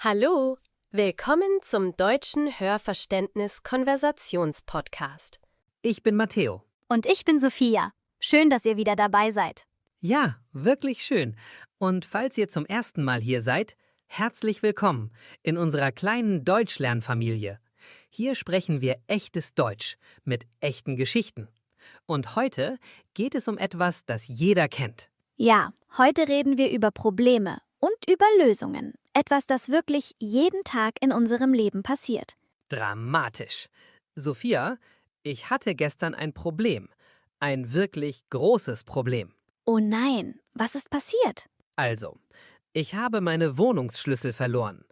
Hallo, willkommen zum Deutschen Hörverständnis-Konversationspodcast. Ich bin Matteo. Und ich bin Sophia. Schön, dass ihr wieder dabei seid. Ja, wirklich schön. Und falls ihr zum ersten Mal hier seid, herzlich willkommen in unserer kleinen Deutschlernfamilie. Hier sprechen wir echtes Deutsch mit echten Geschichten. Und heute geht es um etwas, das jeder kennt. Ja, heute reden wir über Probleme und über Lösungen. Etwas, das wirklich jeden Tag in unserem Leben passiert. Dramatisch. Sophia, ich hatte gestern ein Problem. Ein wirklich großes Problem. Oh nein, was ist passiert? Also, ich habe meine Wohnungsschlüssel verloren.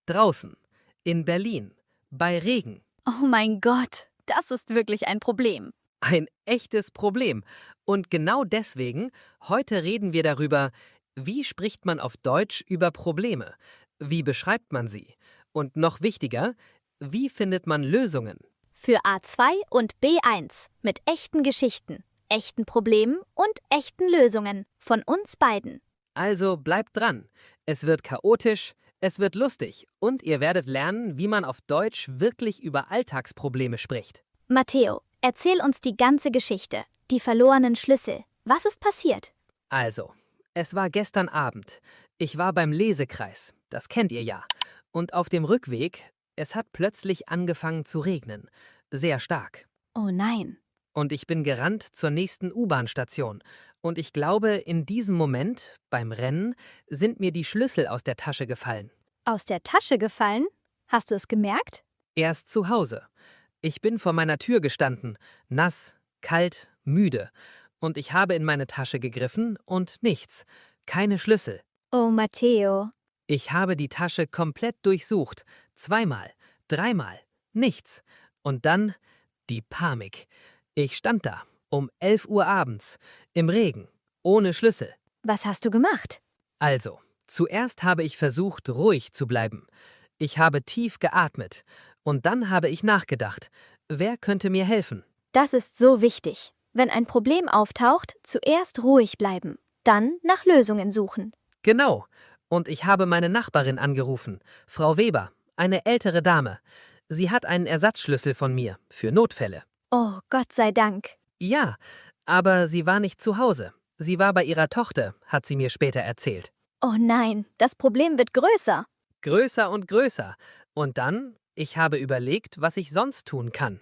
Draußen, in Berlin, bei Regen. Oh mein Gott, das ist wirklich ein Problem. Ein echtes Problem. Und genau deswegen, heute reden wir darüber, wie spricht man auf Deutsch über Probleme? Wie beschreibt man sie? Und noch wichtiger, wie findet man Lösungen? Für A2 und B1 mit echten Geschichten, echten Problemen und echten Lösungen von uns beiden. Also bleibt dran. Es wird chaotisch, es wird lustig und ihr werdet lernen, wie man auf Deutsch wirklich über Alltagsprobleme spricht. Matteo, erzähl uns die ganze Geschichte, die verlorenen Schlüssel. Was ist passiert? Also, es war gestern Abend. Ich war beim Lesekreis, das kennt ihr ja. Und auf dem Rückweg, es hat plötzlich angefangen zu regnen. Sehr stark. Oh nein. Und ich bin gerannt zur nächsten U-Bahn-Station. Und ich glaube, in diesem Moment, beim Rennen, sind mir die Schlüssel aus der Tasche gefallen. Aus der Tasche gefallen? Hast du es gemerkt? Erst zu Hause. Ich bin vor meiner Tür gestanden, nass, kalt, müde. Und ich habe in meine Tasche gegriffen und nichts. Keine Schlüssel. Oh, Matteo. Ich habe die Tasche komplett durchsucht. 2-mal, 3-mal, nichts. Und dann die Panik. Ich stand da, um 11 Uhr abends, im Regen, ohne Schlüssel. Was hast du gemacht? Also, zuerst habe ich versucht, ruhig zu bleiben. Ich habe tief geatmet. Und dann habe ich nachgedacht, wer könnte mir helfen? Das ist so wichtig. Wenn ein Problem auftaucht, zuerst ruhig bleiben, dann nach Lösungen suchen. Genau. Und ich habe meine Nachbarin angerufen, Frau Weber, eine ältere Dame. Sie hat einen Ersatzschlüssel von mir, für Notfälle. Oh, Gott sei Dank. Ja, aber sie war nicht zu Hause. Sie war bei ihrer Tochter, hat sie mir später erzählt. Oh nein, das Problem wird größer. Größer und größer. Und dann, ich habe überlegt, was ich sonst tun kann.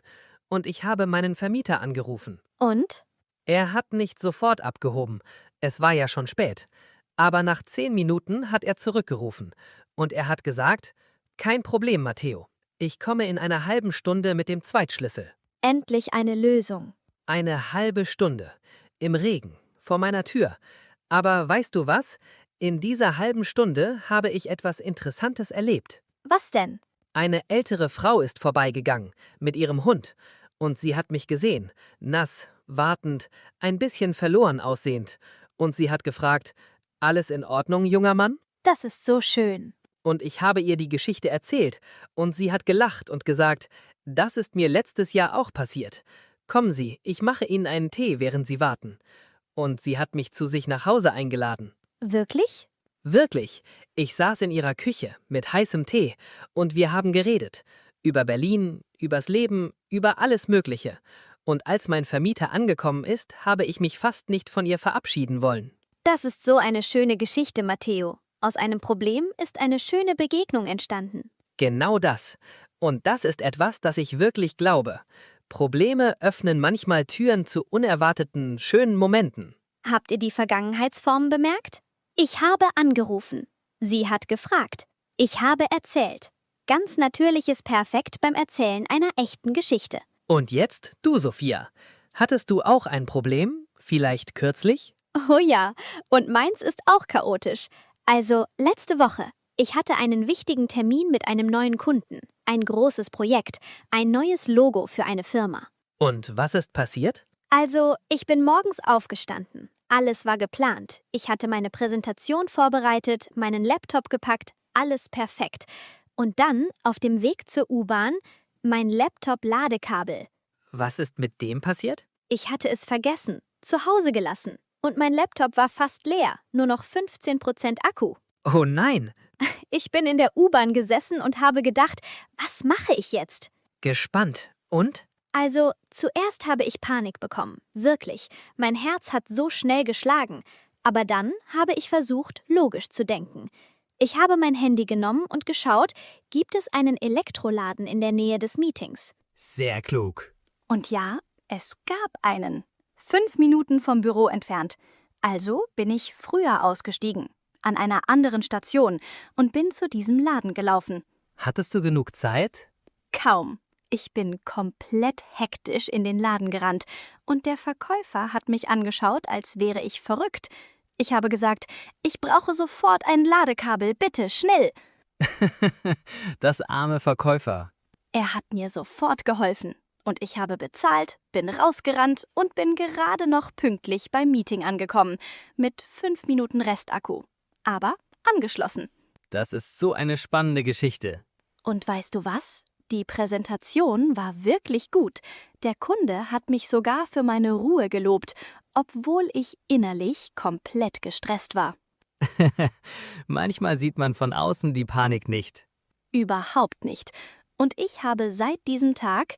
Und ich habe meinen Vermieter angerufen. Und? Er hat nicht sofort abgehoben. Es war ja schon spät. Aber nach 10 Minuten hat er zurückgerufen. Und er hat gesagt, kein Problem, Matteo. Ich komme in einer halben Stunde mit dem Zweitschlüssel. Endlich eine Lösung. Eine halbe Stunde. Im Regen. Vor meiner Tür. Aber weißt du was? In dieser halben Stunde habe ich etwas Interessantes erlebt. Was denn? Eine ältere Frau ist vorbeigegangen, mit ihrem Hund. Und sie hat mich gesehen, nass, wartend, ein bisschen verloren aussehend. Und sie hat gefragt, alles in Ordnung, junger Mann? Das ist so schön. Und ich habe ihr die Geschichte erzählt. Und sie hat gelacht und gesagt, das ist mir letztes Jahr auch passiert. Kommen Sie, ich mache Ihnen einen Tee, während Sie warten. Und sie hat mich zu sich nach Hause eingeladen. Wirklich? Wirklich, ich saß in ihrer Küche mit heißem Tee und wir haben geredet. Über Berlin, übers Leben, über alles Mögliche. Und als mein Vermieter angekommen ist, habe ich mich fast nicht von ihr verabschieden wollen. Das ist so eine schöne Geschichte, Matteo. Aus einem Problem ist eine schöne Begegnung entstanden. Genau das. Und das ist etwas, das ich wirklich glaube. Probleme öffnen manchmal Türen zu unerwarteten, schönen Momenten. Habt ihr die Vergangenheitsform bemerkt? Ich habe angerufen. Sie hat gefragt. Ich habe erzählt. Ganz natürliches Perfekt beim Erzählen einer echten Geschichte. Und jetzt du, Sophia. Hattest du auch ein Problem? Vielleicht kürzlich? Oh ja, und meins ist auch chaotisch. Also, letzte Woche. Ich hatte einen wichtigen Termin mit einem neuen Kunden. Ein großes Projekt. Ein neues Logo für eine Firma. Und was ist passiert? Also, ich bin morgens aufgestanden. Alles war geplant. Ich hatte meine Präsentation vorbereitet, meinen Laptop gepackt, alles perfekt. Und dann, auf dem Weg zur U-Bahn, mein Laptop-Ladekabel. Was ist mit dem passiert? Ich hatte es vergessen, zu Hause gelassen. Und mein Laptop war fast leer, nur noch 15% Akku. Oh nein, Ich bin in der U-Bahn gesessen und habe gedacht, was mache ich jetzt? Gespannt. Und? Also, zuerst habe ich Panik bekommen. Wirklich. Mein Herz hat so schnell geschlagen. Aber dann habe ich versucht, logisch zu denken. Ich habe mein Handy genommen und geschaut, gibt es einen Elektroladen in der Nähe des Meetings? Sehr klug. Und ja, es gab einen. 5 Minuten vom Büro entfernt. Also bin ich früher ausgestiegen, an einer anderen Station, und bin zu diesem Laden gelaufen. Hattest du genug Zeit? Kaum. Ich bin komplett hektisch in den Laden gerannt und der Verkäufer hat mich angeschaut, als wäre ich verrückt. Ich habe gesagt, ich brauche sofort ein Ladekabel, bitte, schnell. Das arme Verkäufer. Er hat mir sofort geholfen und ich habe bezahlt, bin rausgerannt und bin gerade noch pünktlich beim Meeting angekommen, mit 5 Minuten Restakku. Aber angeschlossen. Das ist so eine spannende Geschichte. Und weißt du was? Die Präsentation war wirklich gut. Der Kunde hat mich sogar für meine Ruhe gelobt, obwohl ich innerlich komplett gestresst war. Manchmal sieht man von außen die Panik nicht. Überhaupt nicht. Und ich habe seit diesem Tag,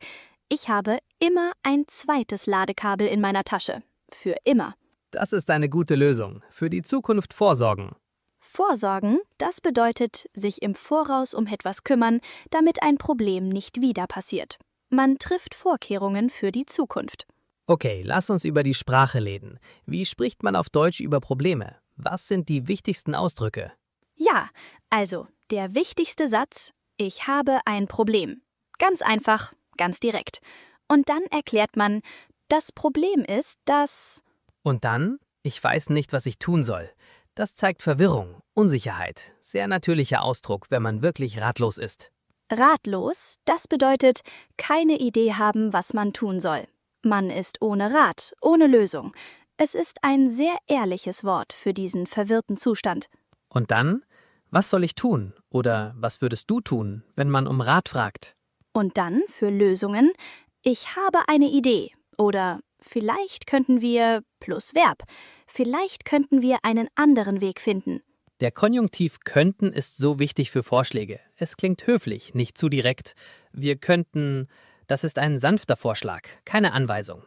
ich habe immer ein zweites Ladekabel in meiner Tasche. Für immer. Das ist eine gute Lösung. Für die Zukunft vorsorgen. Vorsorgen, das bedeutet, sich im Voraus um etwas kümmern, damit ein Problem nicht wieder passiert. Man trifft Vorkehrungen für die Zukunft. Okay, lass uns über die Sprache reden. Wie spricht man auf Deutsch über Probleme? Was sind die wichtigsten Ausdrücke? Ja, also der wichtigste Satz: Ich habe ein Problem. Ganz einfach, ganz direkt. Und dann erklärt man, das Problem ist, dass... Und dann? Ich weiß nicht, was ich tun soll. Das zeigt Verwirrung, Unsicherheit. Sehr natürlicher Ausdruck, wenn man wirklich ratlos ist. Ratlos, das bedeutet, keine Idee haben, was man tun soll. Man ist ohne Rat, ohne Lösung. Es ist ein sehr ehrliches Wort für diesen verwirrten Zustand. Und dann? Was soll ich tun? Oder was würdest du tun, wenn man um Rat fragt? Und dann für Lösungen: Ich habe eine Idee. Oder vielleicht könnten wir plus Verb. Vielleicht könnten wir einen anderen Weg finden. Der Konjunktiv könnten ist so wichtig für Vorschläge. Es klingt höflich, nicht zu direkt. Wir könnten, das ist ein sanfter Vorschlag, keine Anweisung.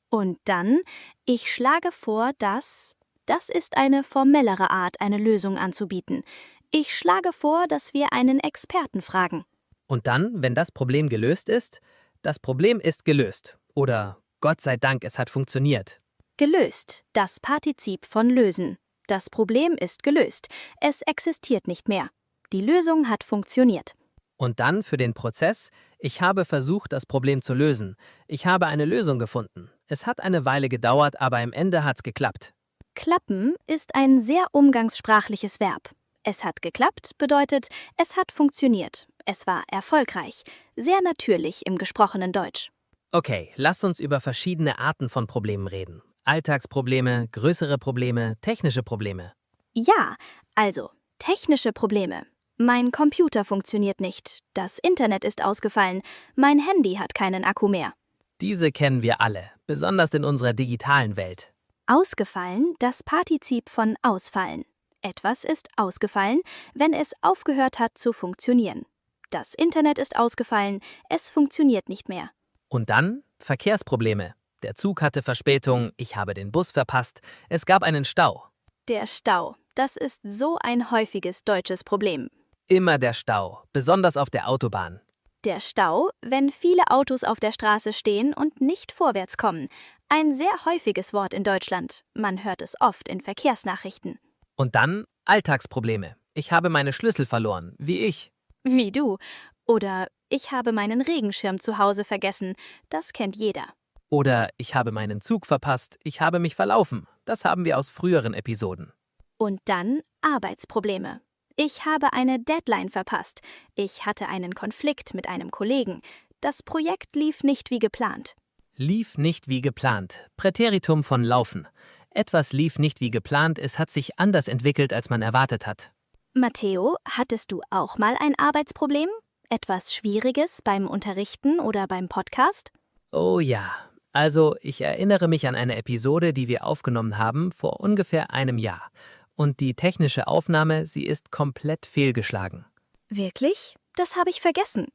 Und dann: Ich schlage vor, dass... Das ist eine formellere Art, eine Lösung anzubieten. Ich schlage vor, dass wir einen Experten fragen. Und dann, wenn das Problem gelöst ist, das Problem ist gelöst. Oder Gott sei Dank, es hat funktioniert. Gelöst, das Partizip von lösen. Das Problem ist gelöst. Es existiert nicht mehr. Die Lösung hat funktioniert. Und dann für den Prozess: Ich habe versucht, das Problem zu lösen. Ich habe eine Lösung gefunden. Es hat eine Weile gedauert, aber am Ende hat's geklappt. Klappen ist ein sehr umgangssprachliches Verb. Es hat geklappt bedeutet, es hat funktioniert. Es war erfolgreich. Sehr natürlich im gesprochenen Deutsch. Okay, lass uns über verschiedene Arten von Problemen reden. Alltagsprobleme, größere Probleme, technische Probleme. Ja, also technische Probleme. Mein Computer funktioniert nicht. Das Internet ist ausgefallen. Mein Handy hat keinen Akku mehr. Diese kennen wir alle, besonders in unserer digitalen Welt. Ausgefallen, das Partizip von ausfallen. Etwas ist ausgefallen, wenn es aufgehört hat zu funktionieren. Das Internet ist ausgefallen, es funktioniert nicht mehr. Und dann Verkehrsprobleme. Der Zug hatte Verspätung, ich habe den Bus verpasst, es gab einen Stau. Der Stau, das ist so ein häufiges deutsches Problem. Immer der Stau, besonders auf der Autobahn. Der Stau, wenn viele Autos auf der Straße stehen und nicht vorwärts kommen. Ein sehr häufiges Wort in Deutschland. Man hört es oft in Verkehrsnachrichten. Und dann Alltagsprobleme. Ich habe meine Schlüssel verloren, wie ich. Wie du. Oder ich habe meinen Regenschirm zu Hause vergessen. Das kennt jeder. Oder ich habe meinen Zug verpasst, ich habe mich verlaufen. Das haben wir aus früheren Episoden. Und dann Arbeitsprobleme. Ich habe eine Deadline verpasst. Ich hatte einen Konflikt mit einem Kollegen. Das Projekt lief nicht wie geplant. Lief nicht wie geplant. Präteritum von laufen. Etwas lief nicht wie geplant, es hat sich anders entwickelt, als man erwartet hat. Matteo, hattest du auch mal ein Arbeitsproblem? Etwas Schwieriges beim Unterrichten oder beim Podcast? Oh ja. Also, ich erinnere mich an eine Episode, die wir aufgenommen haben vor ungefähr einem Jahr. und die technische Aufnahme, sie ist komplett fehlgeschlagen. Wirklich? Das habe ich vergessen.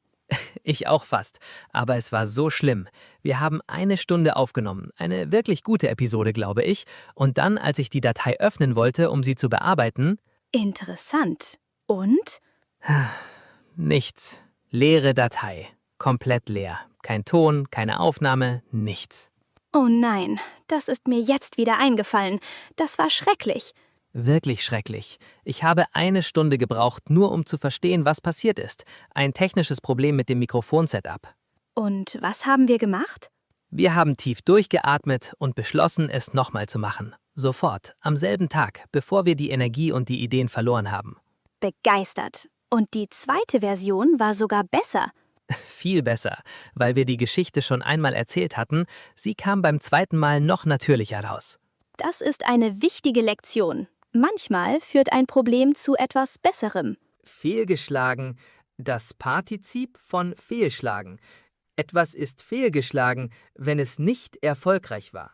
Ich auch fast, aber es war so schlimm. Wir haben 1 Stunde aufgenommen, eine wirklich gute Episode, glaube ich, und dann, als ich die Datei öffnen wollte, um sie zu bearbeiten, Interessant. Und? nichts. Leere Datei. Komplett leer. Kein Ton, keine Aufnahme, nichts. Oh nein, das ist mir jetzt wieder eingefallen. Das war schrecklich. Wirklich schrecklich. Ich habe 1 Stunde gebraucht, nur um zu verstehen, was passiert ist. Ein technisches Problem mit dem Mikrofonsetup. Und was haben wir gemacht? Wir haben tief durchgeatmet und beschlossen, es nochmal zu machen. Sofort, am selben Tag, bevor wir die Energie und die Ideen verloren haben. Begeistert. Und die zweite Version war sogar besser. Viel besser, weil wir die Geschichte schon einmal erzählt hatten, sie kam beim zweiten Mal noch natürlicher raus. Das ist eine wichtige Lektion. Manchmal führt ein Problem zu etwas Besserem. Fehlgeschlagen, das Partizip von fehlschlagen. Etwas ist fehlgeschlagen, wenn es nicht erfolgreich war.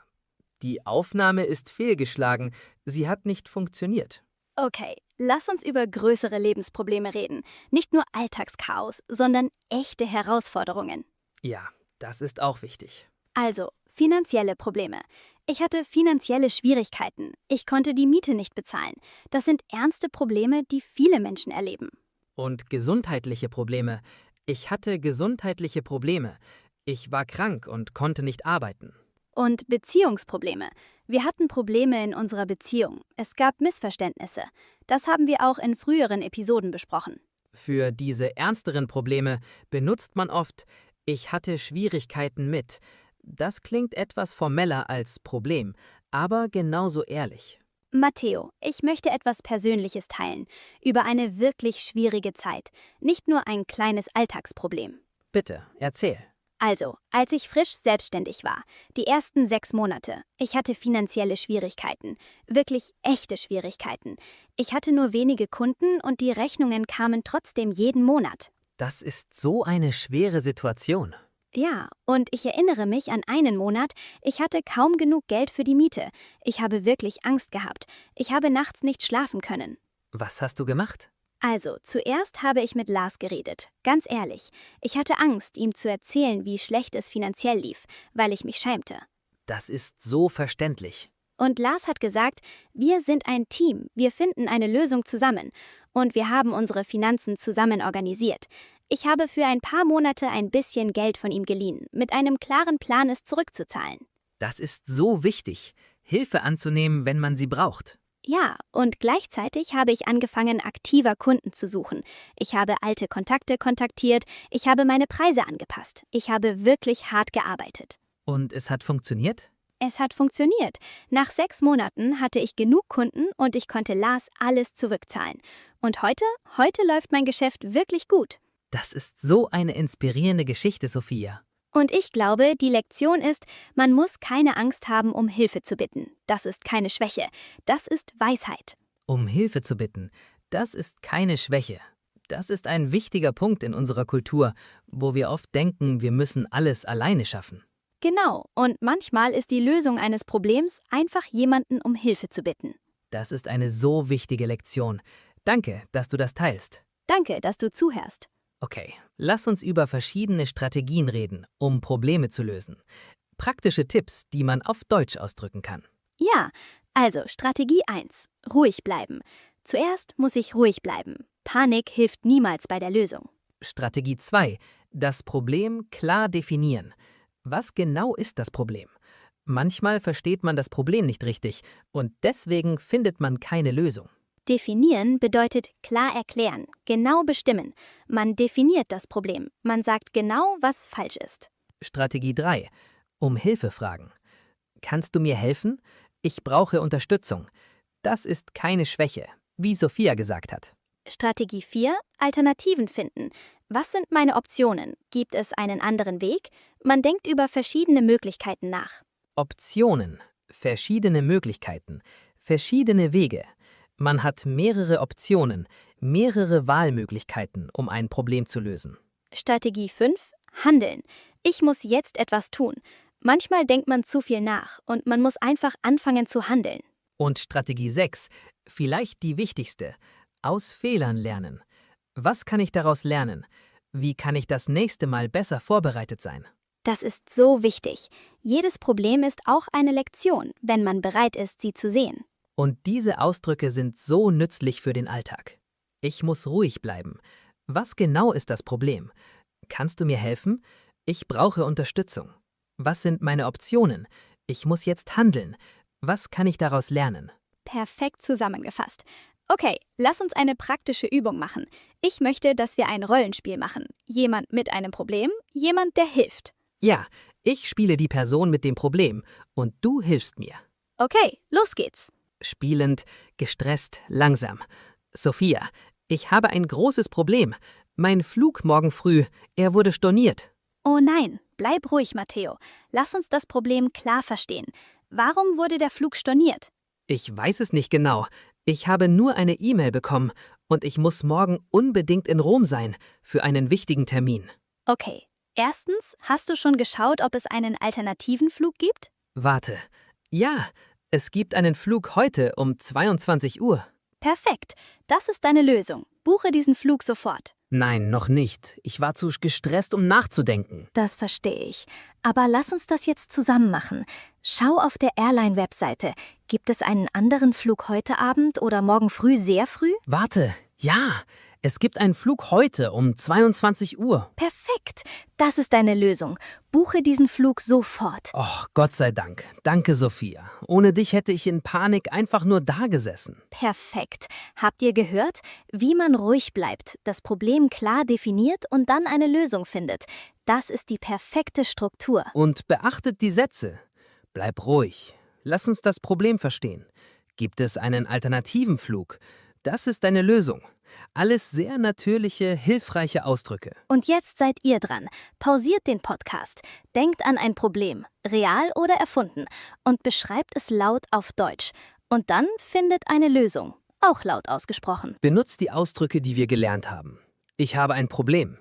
Die Aufnahme ist fehlgeschlagen, sie hat nicht funktioniert. Okay, lass uns über größere Lebensprobleme reden. Nicht nur Alltagschaos, sondern echte Herausforderungen. Ja, das ist auch wichtig. Also, finanzielle Probleme. Ich hatte finanzielle Schwierigkeiten. Ich konnte die Miete nicht bezahlen. Das sind ernste Probleme, die viele Menschen erleben. Und gesundheitliche Probleme. Ich hatte gesundheitliche Probleme. Ich war krank und konnte nicht arbeiten. Und Beziehungsprobleme. Wir hatten Probleme in unserer Beziehung. Es gab Missverständnisse. Das haben wir auch in früheren Episoden besprochen. Für diese ernsteren Probleme benutzt man oft „Ich hatte Schwierigkeiten mit“. Das klingt etwas formeller als Problem, aber genauso ehrlich. Matteo, ich möchte etwas Persönliches teilen. Über eine wirklich schwierige Zeit. Nicht nur ein kleines Alltagsproblem. Bitte, erzähl. Also, als ich frisch selbstständig war, die ersten 6 Monate, ich hatte finanzielle Schwierigkeiten, wirklich echte Schwierigkeiten. Ich hatte nur wenige Kunden und die Rechnungen kamen trotzdem jeden Monat. Das ist so eine schwere Situation. Ja, und ich erinnere mich an einen Monat, ich hatte kaum genug Geld für die Miete. Ich habe wirklich Angst gehabt. Ich habe nachts nicht schlafen können. Was hast du gemacht? Also, zuerst habe ich mit Lars geredet. Ganz ehrlich, ich hatte Angst, ihm zu erzählen, wie schlecht es finanziell lief, weil ich mich schämte. Das ist so verständlich. Und Lars hat gesagt, wir sind ein Team, wir finden eine Lösung zusammen. Und wir haben unsere Finanzen zusammen organisiert. Ich habe für ein paar Monate ein bisschen Geld von ihm geliehen, mit einem klaren Plan, es zurückzuzahlen. Das ist so wichtig, Hilfe anzunehmen, wenn man sie braucht. Ja, und gleichzeitig habe ich angefangen, aktiver Kunden zu suchen. Ich habe alte Kontakte kontaktiert, ich habe meine Preise angepasst. Ich habe wirklich hart gearbeitet. Und es hat funktioniert? Es hat funktioniert. Nach 6 Monaten hatte ich genug Kunden und ich konnte Lars alles zurückzahlen. Und heute läuft mein Geschäft wirklich gut. Das ist so eine inspirierende Geschichte, Sophia. Und ich glaube, die Lektion ist, man muss keine Angst haben, um Hilfe zu bitten. Das ist keine Schwäche. Das ist Weisheit. Um Hilfe zu bitten, das ist keine Schwäche. Das ist ein wichtiger Punkt in unserer Kultur, wo wir oft denken, wir müssen alles alleine schaffen. Genau. Und manchmal ist die Lösung eines Problems, einfach jemanden um Hilfe zu bitten. Das ist eine so wichtige Lektion. Danke, dass du das teilst. Danke, dass du zuhörst. Okay, lass uns über verschiedene Strategien reden, um Probleme zu lösen. Praktische Tipps, die man auf Deutsch ausdrücken kann. Ja, also Strategie 1. Ruhig bleiben. Zuerst muss ich ruhig bleiben. Panik hilft niemals bei der Lösung. Strategie 2. Das Problem klar definieren. Was genau ist das Problem? Manchmal versteht man das Problem nicht richtig und deswegen findet man keine Lösung. Definieren bedeutet klar erklären, genau bestimmen. Man definiert das Problem. Man sagt genau, was falsch ist. Strategie 3. Um Hilfe fragen. Kannst du mir helfen? Ich brauche Unterstützung. Das ist keine Schwäche, wie Sophia gesagt hat. Strategie 4. Alternativen finden. Was sind meine Optionen? Gibt es einen anderen Weg? Man denkt über verschiedene Möglichkeiten nach. Optionen, verschiedene Möglichkeiten, verschiedene Wege. Man hat mehrere Optionen, mehrere Wahlmöglichkeiten, um ein Problem zu lösen. Strategie 5. Handeln. Ich muss jetzt etwas tun. Manchmal denkt man zu viel nach und man muss einfach anfangen zu handeln. Und Strategie 6, vielleicht die wichtigste, aus Fehlern lernen. Was kann ich daraus lernen? Wie kann ich das nächste Mal besser vorbereitet sein? Das ist so wichtig. Jedes Problem ist auch eine Lektion, wenn man bereit ist, sie zu sehen. Und diese Ausdrücke sind so nützlich für den Alltag. Ich muss ruhig bleiben. Was genau ist das Problem? Kannst du mir helfen? Ich brauche Unterstützung. Was sind meine Optionen? Ich muss jetzt handeln. Was kann ich daraus lernen? Perfekt zusammengefasst. Okay, lass uns eine praktische Übung machen. Ich möchte, dass wir ein Rollenspiel machen. Jemand mit einem Problem, jemand, der hilft. Ja, ich spiele die Person mit dem Problem und du hilfst mir. Okay, los geht's. Spielend, gestresst, langsam. Sophia, ich habe ein großes Problem. Mein Flug morgen früh, er wurde storniert. Oh nein, bleib ruhig, Matteo. Lass uns das Problem klar verstehen. Warum wurde der Flug storniert? Ich weiß es nicht genau. Ich habe nur eine E-Mail bekommen und ich muss morgen unbedingt in Rom sein für einen wichtigen Termin. Okay, erstens, hast du schon geschaut, ob es einen alternativen Flug gibt? Warte. Ja, es gibt einen Flug heute um 22 Uhr. Perfekt, das ist deine Lösung. Buche diesen Flug sofort. Nein, noch nicht. Ich war zu gestresst, um nachzudenken. Das verstehe ich. Aber lass uns das jetzt zusammen machen. Schau auf der Airline-Webseite. Gibt es einen anderen Flug heute Abend oder morgen früh sehr früh? Warte, ja, es gibt einen Flug heute um 22 Uhr. Perfekt, das ist deine Lösung. Buche diesen Flug sofort. Oh, Gott sei Dank. Danke, Sophia. Ohne dich hätte ich in Panik einfach nur dagesessen. Perfekt. Habt ihr gehört, wie man ruhig bleibt, das Problem klar definiert und dann eine Lösung findet? Das ist die perfekte Struktur. Und beachtet die Sätze. Bleib ruhig. Lass uns das Problem verstehen. Gibt es einen alternativen Flug? Das ist eine Lösung. Alles sehr natürliche, hilfreiche Ausdrücke. Und jetzt seid ihr dran. Pausiert den Podcast. Denkt an ein Problem, real oder erfunden, und beschreibt es laut auf Deutsch. Und dann findet eine Lösung, auch laut ausgesprochen. Benutzt die Ausdrücke, die wir gelernt haben. Ich habe ein Problem.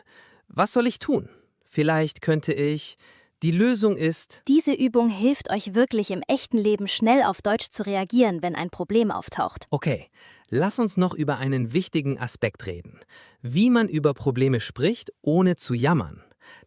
Was soll ich tun? Vielleicht könnte ich... Die Lösung ist... Diese Übung hilft euch wirklich im echten Leben schnell auf Deutsch zu reagieren, wenn ein Problem auftaucht. Okay, lass uns noch über einen wichtigen Aspekt reden. Wie man über Probleme spricht, ohne zu jammern.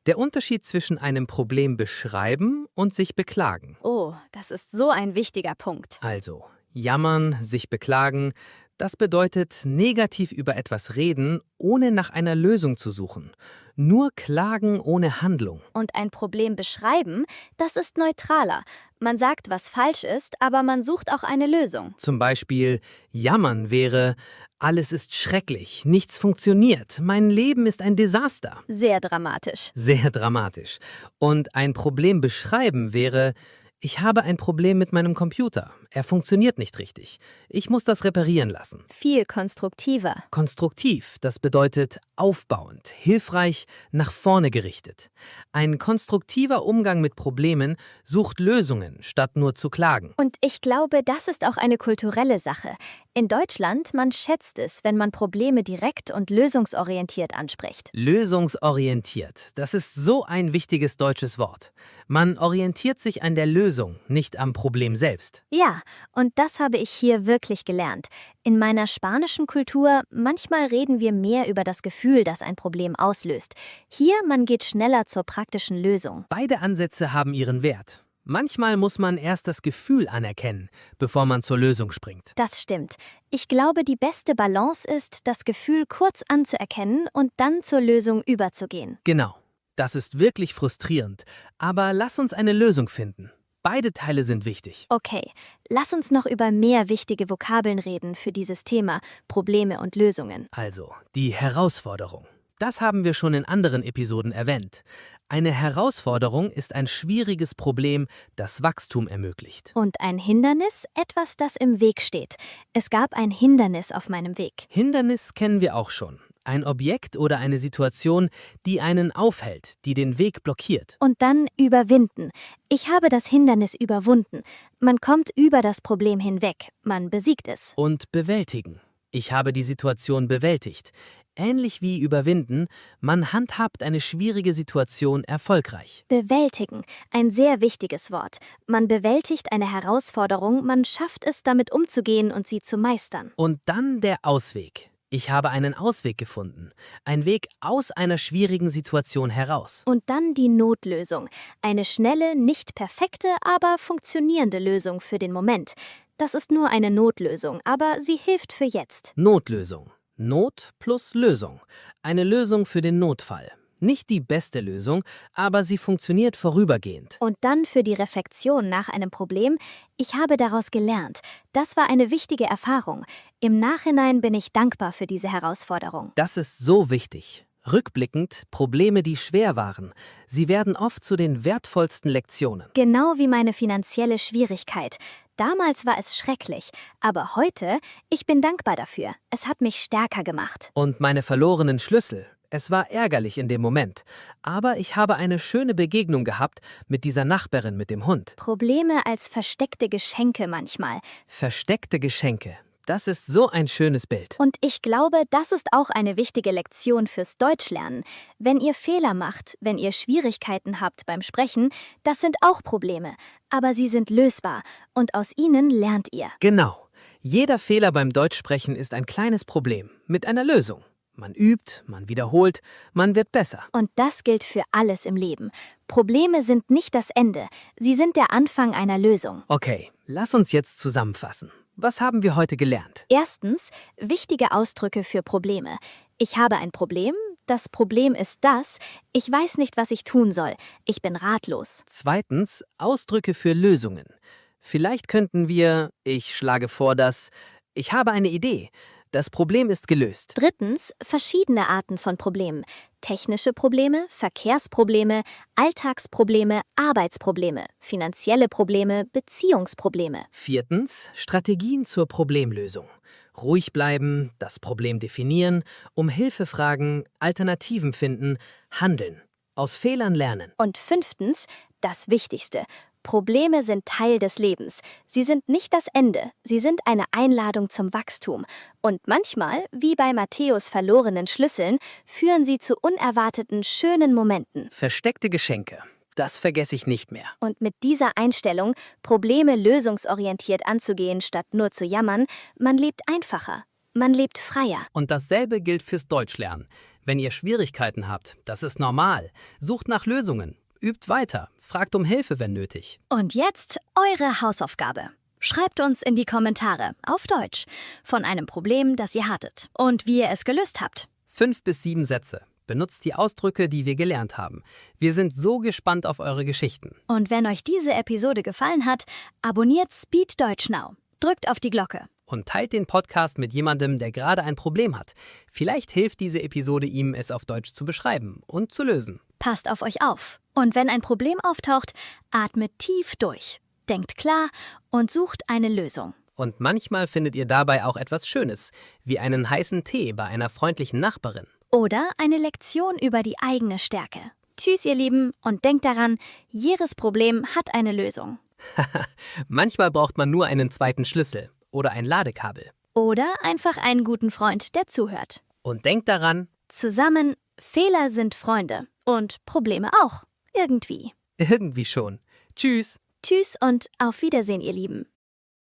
Der Unterschied zwischen einem Problem beschreiben und sich beklagen. Oh, das ist so ein wichtiger Punkt. Also, jammern, sich beklagen, das bedeutet negativ über etwas reden, ohne nach einer Lösung zu suchen. Nur klagen ohne Handlung. Und ein Problem beschreiben, das ist neutraler. Man sagt, was falsch ist, aber man sucht auch eine Lösung. Zum Beispiel, jammern wäre, alles ist schrecklich, nichts funktioniert, mein Leben ist ein Desaster. Sehr dramatisch. Sehr dramatisch. Und ein Problem beschreiben wäre, ich habe ein Problem mit meinem Computer. Er funktioniert nicht richtig. Ich muss das reparieren lassen. Viel konstruktiver. Konstruktiv, das bedeutet aufbauend, hilfreich, nach vorne gerichtet. Ein konstruktiver Umgang mit Problemen sucht Lösungen, statt nur zu klagen. Und ich glaube, das ist auch eine kulturelle Sache. In Deutschland, man schätzt es, wenn man Probleme direkt und lösungsorientiert anspricht. Lösungsorientiert, das ist so ein wichtiges deutsches Wort. Man orientiert sich an der Lösung, nicht am Problem selbst. Ja, und das habe ich hier wirklich gelernt. In meiner spanischen Kultur, manchmal reden wir mehr über das Gefühl, das ein Problem auslöst. Hier, man geht schneller zur praktischen Lösung. Beide Ansätze haben ihren Wert. Manchmal muss man erst das Gefühl anerkennen, bevor man zur Lösung springt. Das stimmt. Ich glaube, die beste Balance ist, das Gefühl kurz anzuerkennen und dann zur Lösung überzugehen. Genau. Das ist wirklich frustrierend. Aber lass uns eine Lösung finden. Beide Teile sind wichtig. Okay, lass uns noch über mehr wichtige Vokabeln reden für dieses Thema, Probleme und Lösungen. Also, die Herausforderung. Das haben wir schon in anderen Episoden erwähnt. Eine Herausforderung ist ein schwieriges Problem, das Wachstum ermöglicht. Und ein Hindernis, etwas, das im Weg steht. Es gab ein Hindernis auf meinem Weg. Hindernis kennen wir auch schon. Ein Objekt oder eine Situation, die einen aufhält, die den Weg blockiert. Und dann überwinden. Ich habe das Hindernis überwunden. Man kommt über das Problem hinweg. Man besiegt es. Und bewältigen. Ich habe die Situation bewältigt. Ähnlich wie überwinden, man handhabt eine schwierige Situation erfolgreich. Bewältigen, ein sehr wichtiges Wort. Man bewältigt eine Herausforderung, man schafft es, damit umzugehen und sie zu meistern. Und dann der Ausweg. Ich habe einen Ausweg gefunden. Ein Weg aus einer schwierigen Situation heraus. Und dann die Notlösung. Eine schnelle, nicht perfekte, aber funktionierende Lösung für den Moment. Das ist nur eine Notlösung, aber sie hilft für jetzt. Notlösung. Not plus Lösung. Eine Lösung für den Notfall. Nicht die beste Lösung, aber sie funktioniert vorübergehend. Und dann für die Reflexion nach einem Problem. Ich habe daraus gelernt. Das war eine wichtige Erfahrung. Im Nachhinein bin ich dankbar für diese Herausforderung. Das ist so wichtig. Rückblickend, Probleme, die schwer waren. Sie werden oft zu den wertvollsten Lektionen. Genau wie meine finanzielle Schwierigkeit. Damals war es schrecklich, aber heute, ich bin dankbar dafür. Es hat mich stärker gemacht. Und meine verlorenen Schlüssel. Es war ärgerlich in dem Moment, aber ich habe eine schöne Begegnung gehabt mit dieser Nachbarin mit dem Hund. Probleme als versteckte Geschenke manchmal. Versteckte Geschenke. Das ist so ein schönes Bild. Und ich glaube, das ist auch eine wichtige Lektion fürs Deutschlernen. Wenn ihr Fehler macht, wenn ihr Schwierigkeiten habt beim Sprechen, das sind auch Probleme. Aber sie sind lösbar und aus ihnen lernt ihr. Genau. Jeder Fehler beim Deutschsprechen ist ein kleines Problem mit einer Lösung. Man übt, man wiederholt, man wird besser. Und das gilt für alles im Leben. Probleme sind nicht das Ende, sie sind der Anfang einer Lösung. Okay, lass uns jetzt zusammenfassen. Was haben wir heute gelernt? Erstens, wichtige Ausdrücke für Probleme. Ich habe ein Problem, das Problem ist das, ich weiß nicht, was ich tun soll, ich bin ratlos. Zweitens, Ausdrücke für Lösungen. Vielleicht könnten wir, ich schlage vor, dass ich habe eine Idee. Das Problem ist gelöst. Drittens, verschiedene Arten von Problemen. Technische Probleme, Verkehrsprobleme, Alltagsprobleme, Arbeitsprobleme, finanzielle Probleme, Beziehungsprobleme. Viertens, Strategien zur Problemlösung. Ruhig bleiben, das Problem definieren, um Hilfe fragen, Alternativen finden, handeln. Aus Fehlern lernen. Und fünftens, das Wichtigste. Probleme sind Teil des Lebens. Sie sind nicht das Ende, sie sind eine Einladung zum Wachstum. Und manchmal, wie bei Matthäus verlorenen Schlüsseln, führen sie zu unerwarteten, schönen Momenten. Versteckte Geschenke. Das vergesse ich nicht mehr. Und mit dieser Einstellung, Probleme lösungsorientiert anzugehen, statt nur zu jammern, man lebt einfacher. Man lebt freier. Und dasselbe gilt fürs Deutschlernen. Wenn ihr Schwierigkeiten habt, das ist normal. Sucht nach Lösungen. Übt weiter, fragt um Hilfe, wenn nötig. Und jetzt eure Hausaufgabe. Schreibt uns in die Kommentare, auf Deutsch, von einem Problem, das ihr hattet und wie ihr es gelöst habt. 5 bis 7 Sätze. Benutzt die Ausdrücke, die wir gelernt haben. Wir sind so gespannt auf eure Geschichten. Und wenn euch diese Episode gefallen hat, abonniert Speed Deutsch Now. Drückt auf die Glocke. Und teilt den Podcast mit jemandem, der gerade ein Problem hat. Vielleicht hilft diese Episode ihm, es auf Deutsch zu beschreiben und zu lösen. Passt auf euch auf. Und wenn ein Problem auftaucht, atmet tief durch, denkt klar und sucht eine Lösung. Und manchmal findet ihr dabei auch etwas Schönes, wie einen heißen Tee bei einer freundlichen Nachbarin. Oder eine Lektion über die eigene Stärke. Tschüss, ihr Lieben, und denkt daran, jedes Problem hat eine Lösung. Manchmal braucht man nur einen zweiten Schlüssel oder ein Ladekabel. Oder einfach einen guten Freund, der zuhört. Und denkt daran, Zusammen, Fehler sind Freunde und Probleme auch. Irgendwie. irgendwie schon. Tschüss. Tschüss und auf Wiedersehen, ihr Lieben.